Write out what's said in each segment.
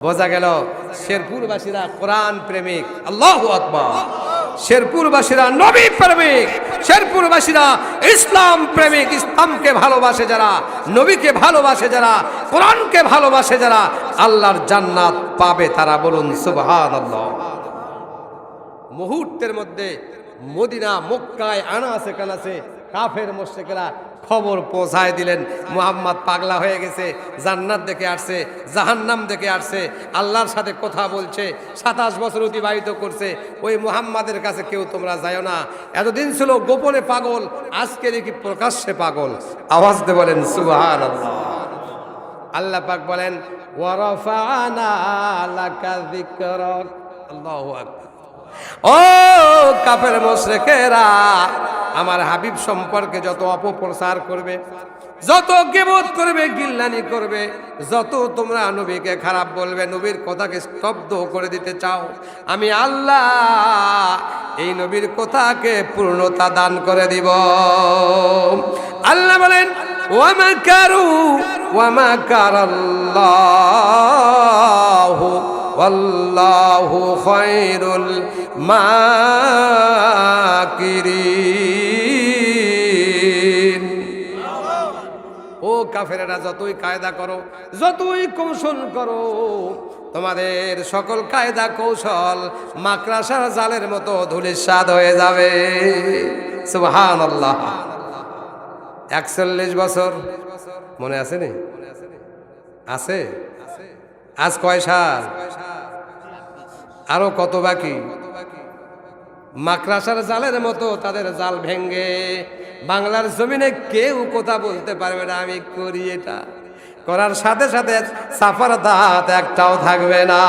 বোঝা গেল শেরপুরবাসীরা কোরআন প্রেমিক। আল্লাহু আকবার। শেরপুরবাসীরা নবী প্রেমিক, শেরপুরবাসীরা ইসলাম প্রেমিক। ইসলামকে ভালোবাসে যারা, নবীকে ভালোবাসে যারা, কোরআনকে ভালোবাসে যারা, আল্লাহর জান্নাত পাবে তারা। বলুন সুবহানাল্লাহ। মুহূর্তের মধ্যে মদিনা মক্কায় আনাসে কানাসে কাফের মুশরিকরা খবর পৌঁছায় দিলেন, মুহাম্মদ পাগলা হয়ে গেছে, জান্নাত দেখে আসছে, জাহান্নাম দেখে আসছে, আল্লাহর সাথে কথা বলছে, 27 বছর অতিবাহিত করছে। ওই মুহাম্মাদের কাছে কেউ তোমরা যাও না। এতদিন ছিল গোপনে পাগল, আজকে দেখি প্রকাশ্যে পাগল। আওয়াজ দিয়ে বলেন সুবহানাল্লাহ। আল্লাহ পাক বলেন ওয়া রাফা'না লাকা যিকরাক। আল্লাহু আকবার। ও কাফের মুশরিকেরা, আমার হাবিব সম্পর্কে যত অপপ্রচার করবে, যত গীবত করবে, গিল্লানি করবে, যত তোমরা নবীকে খারাপ বলবে, নবীর কথাকে স্তব্ধ করে দিতে চাও, আমি আল্লাহ এই নবীর কথাকে পূর্ণতা দান করে দিব। আল্লাহ বলেন ওয়া মাকারু ওয়া মাকারাল্লাহু ওয়াল্লাহু খায়রুল মাকিরিন। ও কাফেরেরা, যতই কায়দা করো, যতই কৌশল করো, তোমাদের সকল কায়দা কৌশল মাকড়াসার জালের মতো ধূলিসাৎ হয়ে যাবে। সুবহানাল্লাহ। 41 বছর মনে আছে নি? আছে? আজ কয় সাল? আরো কত বাকি? মাকড়াসার জালের মতো তাদের জাল ভেঙ্গে বাংলার জমিনে কেউ কথা বলতে পারবে না আমি করি এটা। করার সাথে সাথে সাফার দাঁত একটাও থাকবে না।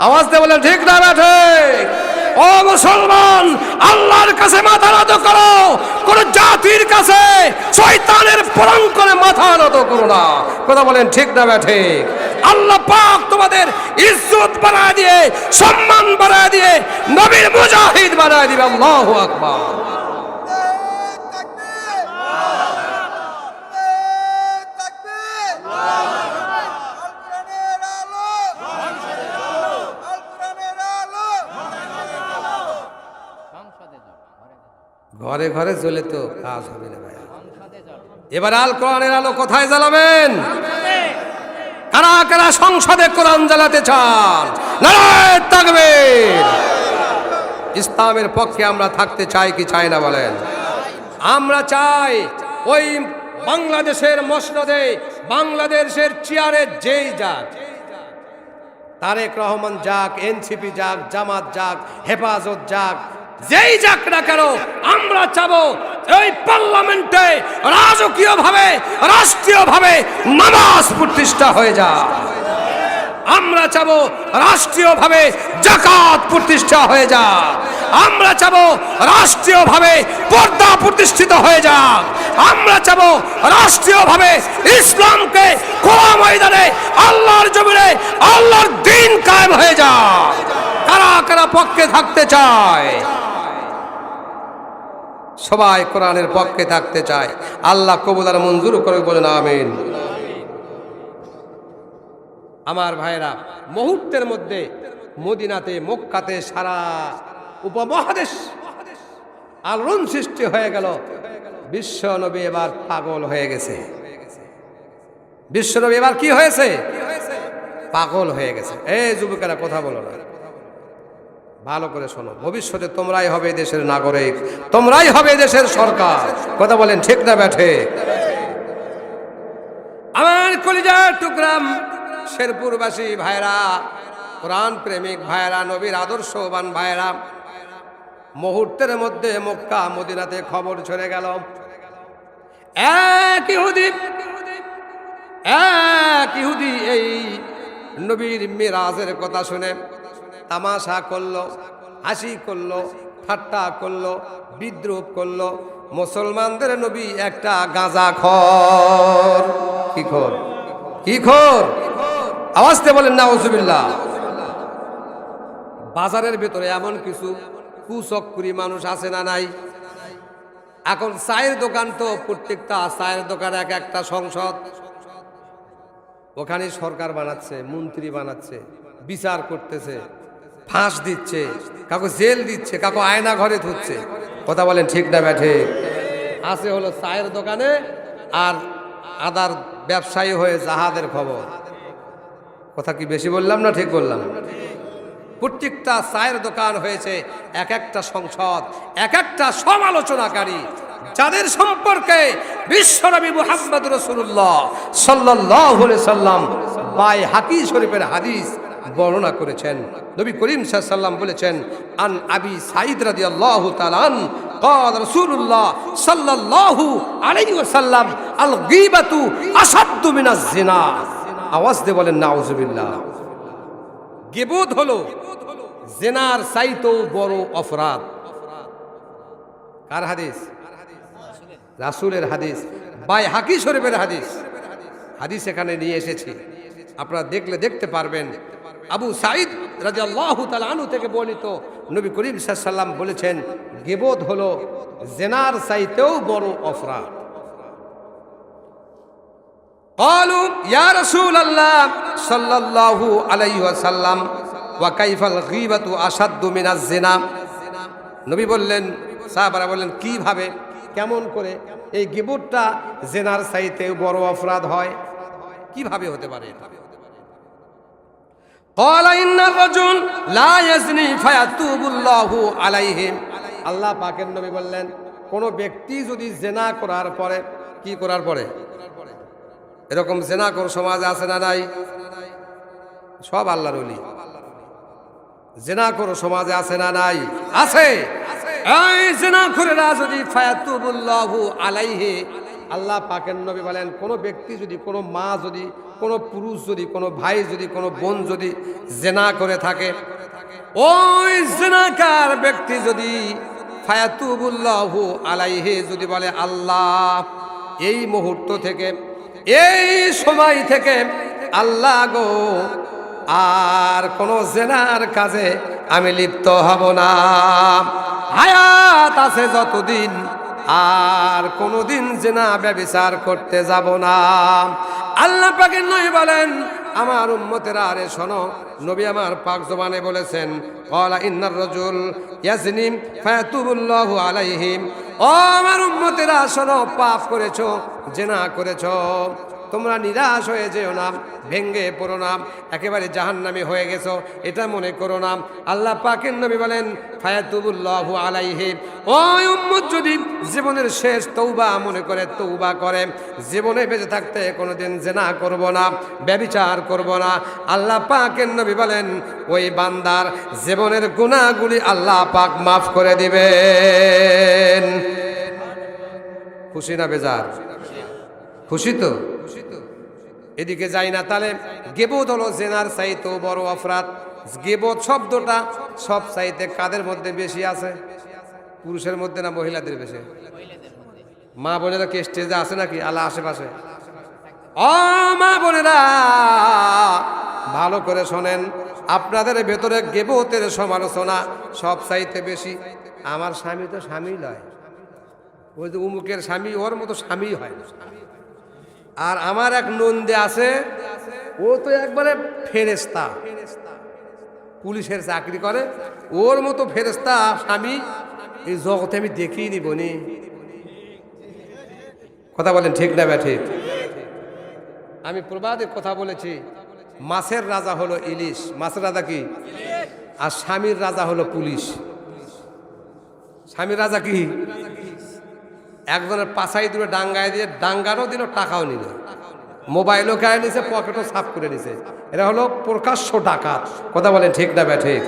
আওয়াজ দিয়ে বলেন ঠিক না ঠিক? ও মুসলমান, আল্লাহর কাছে মাথা নত করো, কোন জাতির কাছে শয়তানের পরঙ্করে মাথা নত করো না। কথা বলেন ঠিক না ঠিক? আল্লাহ পাক তোমাদের ইজ্জত বাড়ায় দিয়ে, সম্মান বাড়ায় দিয়ে, নবীর মুজাহিদ বানায় দিবে। আল্লাহু আকবার। ঘরে ঘরে জ্বলে তো কাজ হবে না ভাই। এবার আল কোরআনের আলো কোথায় জ্বালাবেন? কারা কারা সংসদে কোরআন জ্বালাতে চান? নারায়ে তাকবীর। ইসলামের পক্ষে আমরা থাকতে চাই কি চাই না বলেন? আমরা চাই ওই বাংলাদেশের মসনদে, বাংলাদেশের চেয়ারে যেই যাক, তারেক রহমান যাক, এনসিপি যাক, জামাত যাক, হেফাজত যাক, যেই যাক না কেন, আমরা চাবো এই পার্লামেন্টে রাজকীয়ভাবে, রাষ্ট্রীয়ভাবে নামাজ প্রতিষ্ঠা হয়ে যায়। আমরা চাবো রাষ্ট্রীয়ভাবে যাকাত প্রতিষ্ঠা হয়ে যায়। আমরা চাবো রাষ্ট্রীয়ভাবে পর্দা প্রতিষ্ঠিত হয়ে যাক। আমরা চাবো রাষ্ট্রীয়ভাবে ইসলামকে খোলা ময়দানে, আল্লাহর জমিনে আল্লাহর দ্বীন কায়েম হয়ে যাক। কারা কারা পক্ষে থাকতে চায়? সবাই কোরআনের পক্ষে থাকতে চায়। আল্লাহ কবুল আর মঞ্জুর করে বলেন আমিন। আমার ভাইরা, মুহূর্তের মধ্যে মদিনাতে, মক্কাতে, সারা উপমহাদেশ আলোড়ন সৃষ্টি হয়ে গেল। বিশ্ব নবী এবার পাগল হয়ে গেছে। বিশ্ব নবী এবার কি হয়েছে? পাগল হয়ে গেছে। এই যুবকেরা কথা বলো না, ভালো করে শোনো। ভবিষ্যতে তোমরাই হবে দেশের নাগরিক, তোমরাই হবে দেশের সরকার। কথা বলেন ঠিক না ব্যাঠে? আমার কলিজার টুকরাম শেরপুরবাসী ভাইরা, কোরআন প্রেমিক ভাইরা, নবীর আদর্শবান ভাইরা, মুহূর্তের মধ্যে মক্কা মদিনাতে খবর ছড়ে গেল। এক ইহুদি এই নবীর মিরাজের কথা শুনে তামাশা করলো, হাসি করলো, ঠাট্টা করলো, বিদ্রুপ করলো। মুসলমানদের নবী একটা গাঁজাখোর। কি খোর? কি খোর? আওয়াজ দিয়ে বলেন নাউজুবিল্লাহ। বাজারের ভেতরে এমন কিছু কুচক্করি মানুষ আছে না নাই? এখন চায়ের দোকান তো, প্রত্যেকটা চায়ের দোকান এক একটা সংসদ। ওখানে সরকার বানাচ্ছে, মন্ত্রী বানাচ্ছে, বিচার করতেছে, ফাঁস দিচ্ছে, কাউকে জেল দিচ্ছে, কাউকে আয়না ঘরে ধুচ্ছে। কথা বলেন ঠিক না ব্যাঠে? আছে হলো চায়ের দোকানে আর আদার ব্যবসায়ী হয়ে জাহাজের খবর। কথা কি বেশি বললাম না ঠিক বললাম? প্রত্যেকটা চায়ের দোকান হয়েছে এক একটা সংসদ, এক একটা সমালোচনাকারী, যাদের সম্পর্কে বিশ্বনবী মুহাম্মদ রাসূলুল্লাহ সাল্লাল্লাহু আলাইহি সাল্লাম বাইহাকী শরীফের হাদিস বর্ণনা করেছেন। নবী করিম সাল্লাল্লাহু আলাইহি সাল্লাম বলেছেন, আন আবি সাঈদ রাদিয়াল্লাহু তাআলা আন قال رسول الله صلى الله عليه وسلم الغيبة أشد من الزنا। আওয়াজ দিয়ে বলেন নাউযুবিল্লাহ। গীবত হলো জিনার চাইতেও বড় অপরাধ। কার হাদিস? রাসূলের হাদিস, বাইহাকী শরীফের হাদিস। হাদিস এখানে নিয়ে এসেছি, আপনারা দেখলে দেখতে পারবেন। আবু সাঈদ রাদিয়াল্লাহু তাআলা আনহু থেকে বর্ণিত, নবী করিম সাল্লাল্লাহু আলাইহি ওয়াসাল্লাম বলেছেন, গীবত হলো জিনার চাইতেও বড় অপরাধ। ক্বালু ইয়া রাসূলাল্লাহ সাল্লাল্লাহু আলাইহি ওয়াসাল্লাম ওয়া কাইফাল গীবাতু আশাদ্দু মিনাজ জিনা। নবী বললেন, সাহাবারা বললেন, কিভাবে, কেমন করে এই গীবতটা জিনার চাইতেও বড় অপরাধ হয়? কিভাবে হতে পারে এটা? ক্বালা ইন্নার রাজুল লা ইয়াজনি ফায়াতুবুল্লাহু আলাইহি। আল্লাহ পাকের নবী বললেন, কোন ব্যক্তি যদি জিনা করার পরে, কি করার পরে, এরকম জিনা কর সমাজে আছে না নাই? সব আল্লাহর ওলি। জিনা কর সমাজে আছে না নাই? আছে। এই জিনা করেরা যদি ফায়াতুবুল্লাহু আলাইহি, আল্লাহ পাকের নবী বলেন, কোন ব্যক্তি যদি, কোন মা যদি, কোন পুরুষ যদি, কোন ভাই যদি, কোন বোন যদি জিনা করে থাকে, ওই জিনাকার ব্যক্তি যদি ফায়াতুবুল্লাহু আলাইহি যদি বলে, আল্লাহ এই মুহূর্ত থেকে, এই সময় থেকে আল্লাহ গো আর কোন জিনার কাজে আমি লিপ্ত হব না, হায়াত আছে যতদিন আর কোনদিন জিনা ব্যভিচার করতে যাব না। আল্লাহ পাকের নবী বলেন, আমার উম্মতেরা আরে শোনো, নবী আমার পাক জবানে বলেছেন, ক্বালা ইন্নার রাজুল ইয়াজনি ফায়াতুবুল্লাহু আলাইহি। ও আমার উম্মতেরা শোনো, পাপ করেছো, জিনা করেছো, তোমরা নিরাশ হয়ে যেও না, ভেঙ্গে পড়ো না, একেবারে জাহান্নামী হয়ে গেছো এটা মনে করো না। আল্লাহ পাকের নবী বলেন, ফায়াতুবুল্লাহু আলাইহি। ওই উম্মত যদি জীবনের শেষ তওবা মনে করে, তওবা করে, জীবনে বেঁচে থাকতে কোনোদিন জিনা করব না, ব্যভিচার করব না, আল্লাহ পাকের নবী বলেন, ওই বান্দার জীবনের গুনাহগুলি আল্লাহ পাক মাফ করে দিবেন। খুশি না বেজার? খুশি তো? এদিকে যাই না, তাহলে গীবত হলো জিনার চাইতেও বড় অপরাধ। গীবত শব্দটা সব চাইতে কাদের মধ্যে বেশি আছে? পুরুষের মধ্যে না মহিলাদের বেশি? মা বোনেরা কি স্টেজে আছে নাকি? আল্লাহ আশেপাশে। ও মা বোনেরা ভালো করে শোনেন, আপনাদের ভেতরে গীবতের সমালোচনা সব চাইতে বেশি। আমার স্বামী তো স্বামী নয়, ওই যে উমুকের স্বামী, ওর মতো স্বামী হয় না। আর আমার এক নন্দে আছে, ও তো একবারে ফেরেশতা, পুলিশের চাকরি করে, ওর মতো ফেরেশতা স্বামী এই জগতে আমি দেখিই নি বনি। কথা বলেন ঠিক না ব্যাঠিক? আমি প্রবাদে কথা বলেছি, মাছের রাজা হলো ইলিশ। মাছের রাজা কি? আর স্বামীর রাজা হলো পুলিশ। স্বামীর রাজা কি? একজনের পাশাই দূরে ডাঙ্গায় দিয়ে, ডাঙ্গারও দিল, টাকাও নিল, মোবাইলও কেড়ে নিছে, পকেটও সাফ করে নিছে। এরা হলো প্রকাশ্য ডাকাত। কথা বলেন ঠিক না ব্যাঠিক?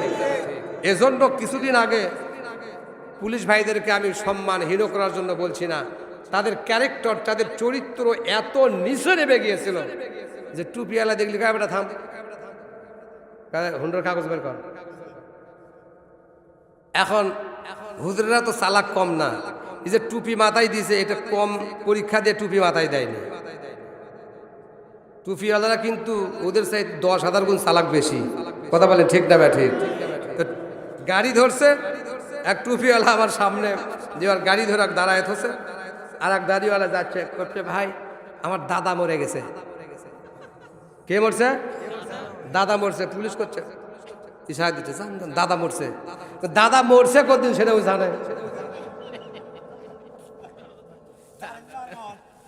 এজন্য কিছুদিন আগে পুলিশ ভাইদেরকে আমি সম্মানহীন করার জন্য বলছি না, তাদের ক্যারেক্টার, তাদের চরিত্র এত নিচে নেমে গিয়েছিল যে টুপিওয়ালা দেখলি গায়ে বেটা থাম, হুন্ডার কাগজ বের কর। এখন হুজুরেরা তো চালাক কম না, এই যে টুপি মাথায় দিয়েছে, এটা কম পরীক্ষা দিয়ে টুপি মাথায় দেয়নি। টুপিওয়ালারা কিন্তু ওদের চাই 10,000 গুণ চালাক বেশি। কথা বলেন ঠিক না ব্যাঠিক? গাড়ি ধরছে এক টুপিওয়ালা আমার সামনে, যে আর গাড়ি ধরে দাঁড়ায় থছে, আর এক দাড়িওয়ালা যাচ্ছে, করছে, ভাই আমার দাদা মরে গেছে। কে মরছে? দাদা মরছে, পুলিশ করছে ইশারা দিতে, দাদা মরছে। দাদা মরছে কতদিন সেটাও জানে।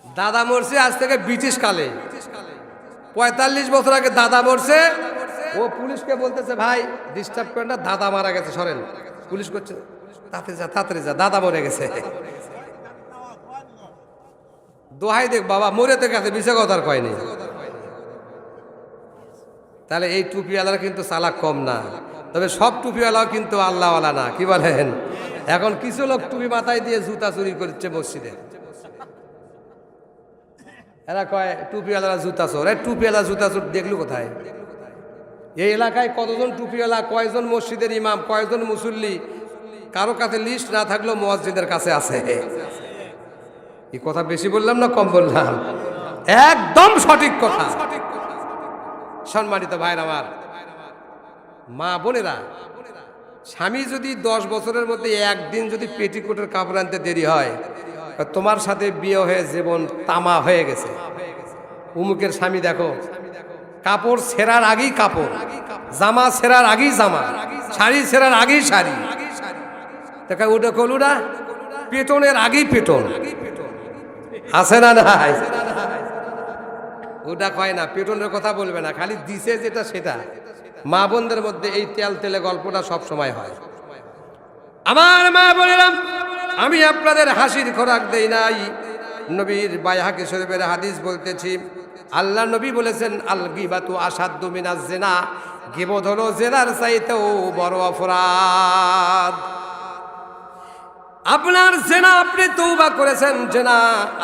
দাদা মরছে আজ থেকে ব্রিটিশ কালে, 45 বছর আগে দাদা মরছে। ও পুলিশকে বলতেছে ভাই ডিস্টার্ব করেন না, দাদা মারা গেছে, সরেন। পুলিশ করছে তাড়াতাড়ি যা, তাড়াতাড়ি যা, দাদা মরে গেছে। দোহাই দেখ বাবা, মরে তো গেছে, মিছে কথার কয়নি। তাহলে এই টুপিওয়ালারা কিন্তু চালাক কম না, তবে সব টুপিওয়ালাও কিন্তু আল্লাহওয়ালা না, কি বলেন? এখন কিছু লোক টুপি মাথায় দিয়ে জুতা চুরি করছে মসজিদে। এরা কয় টুপিওয়ালারা জুতা চোর। টুপিওয়ালা জুতা চোর দেখলো কোথায়? এই এলাকায় কতজন টুপিওয়ালা, কয়জন মসজিদের ইমাম, কয়জন মুসল্লি, কারো কাছে লিস্ট না থাকলেও মসজিদের কাছে আছে। এই কথা বেশি বললাম না কম বললাম? একদম সঠিক কথা। সম্মানিত ভাইরা আমার, মা বোনেরা, স্বামী যদি 10 বছরের মধ্যে একদিন যদি পেটিকোটের কাপড় আনতে দেরি হয়, তোমার সাথে বিয়ে হয়ে জীবন তামা হয়ে গেছে। উমুকের স্বামী দেখো, কাপড় ছেঁড়ার আগেই কাপড়, জামা ছেঁড়ার আগেই জামা, শাড়ি ছেঁড়ার আগেই শাড়ি। দেখা ওটা কলুরা পেটনের আগেই পেটন আছে না নাই? ওটা কয় না, পেটনের কথা বলবে না, খালি দিছে যেটা সেটা। মা বোনদের মধ্যে এই তেল তেলে গল্পটা সব সময় হয়। আমার মা বোনেরাম, আমি আপনাদের হাসির খোরাক দেই নাই। নবীর বাইহাকি শরীফের হাদিস বলতেছি, আল্লাহ নবী বলেছেন আল গিবাতু আসাদ্দু মিনাজ জিনা, গিবত হলো জেনার চাইতেও বড় অপরাধ। আপনার জেনা, আপনি তওবা করেছেন জেনা,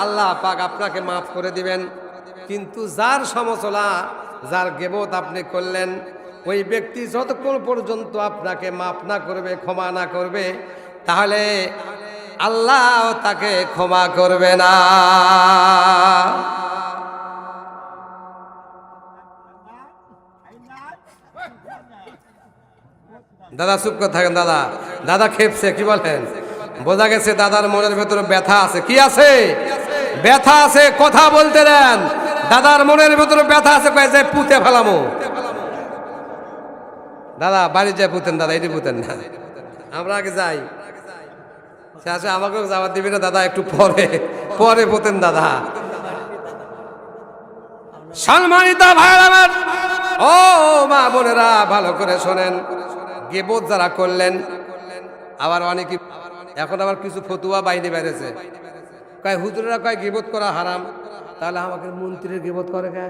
আল্লাহ পাক আপনাকে মাফ করে দিবেন। কিন্তু যার সমালোচনা, যার গিবত আপনি করলেন, ওই ব্যক্তি যতক্ষণ পর্যন্ত আপনাকে মাফ না করবে, ক্ষমা না করবে, তাহলে আল্লাহ তাকে ক্ষমা করবে না। দাদা চুপ করে থাকেন। দাদা দাদা খেপছে, কি বলেন? বোঝা গেছে দাদার মনের ভেতরে ব্যথা আছে। কি আছে? ব্যথা আছে, কথা বলতে দেন। দাদার মনের ভেতরে ব্যথা আছে, কয়ে যায় পুঁতে ফেলামো। দাদা বাড়ি যায় পুঁতেন, দাদা এটি পুঁতেন না, আমরা আগে যাই। সে আমাকেও যাওয়ার দিবি না দাদা, একটু পরে পরে পুঁতেন দাদা। সম্মানিত ভাইরা আমার, ও মা বোনেরা, ভালো করে শোনেন। গিবত যারা করলেন, আবার অনেকে এখন আবার কিছু ফতুয়া বাইরে বেড়েছে, কয় হুজুরেরা কয় গিবত করা হারাম, তাহলে আমাকে মন্ত্রীর গিবত করে কে?